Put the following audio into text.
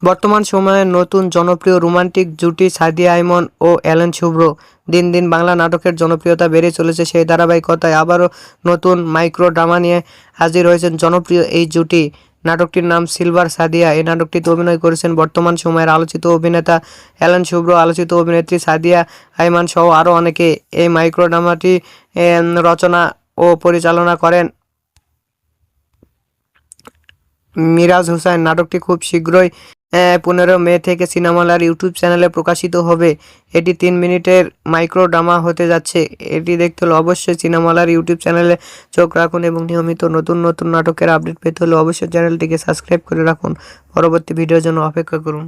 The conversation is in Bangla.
বর্তমান সময়ে নতুন জনপ্রিয় রোমান্টিক জুটি সাদিয়া আইমন ও অ্যালেন শুভ্র। দিন দিন বাংলা নাটকের জনপ্রিয়তা বেড়ে চলেছে, সেই ধারাবাহিকতায় আবারও নতুন মাইক্রো ড্রামা নিয়ে হাজির হয়েছেন জনপ্রিয় এই জুটি। নাটকটির নাম সিলভার সাদিয়া। এই নাটকটিতে অভিনয় করেছেন বর্তমান সময়ের আলোচিত অভিনেতা অ্যালেন শুভ্র, আলোচিত অভিনেত্রী সাদিয়া আইমান সহ আরও অনেকে। এই মাইক্রো ড্রামাটি রচনা ও পরিচালনা করেন মিরাজ হোসেন। নাটকটি খুব শীঘ্রই 15 মে থেকে সিনেমালার ইউটিউব চ্যানেলে প্রকাশিত হবে। এটি 3 মিনিটের মাইক্রো ড্রামা হতে যাচ্ছে। এটি দেখতে হলে অবশ্যই সিনেমালার ইউটিউব চ্যানেলে চোখ রাখুন এবং নিয়মিত নতুন নতুন নাটকের আপডেট পেতে হলে অবশ্যই চ্যানেলটিকে সাবস্ক্রাইব করে রাখুন। পরবর্তী ভিডিওর জন্য অপেক্ষা করুন।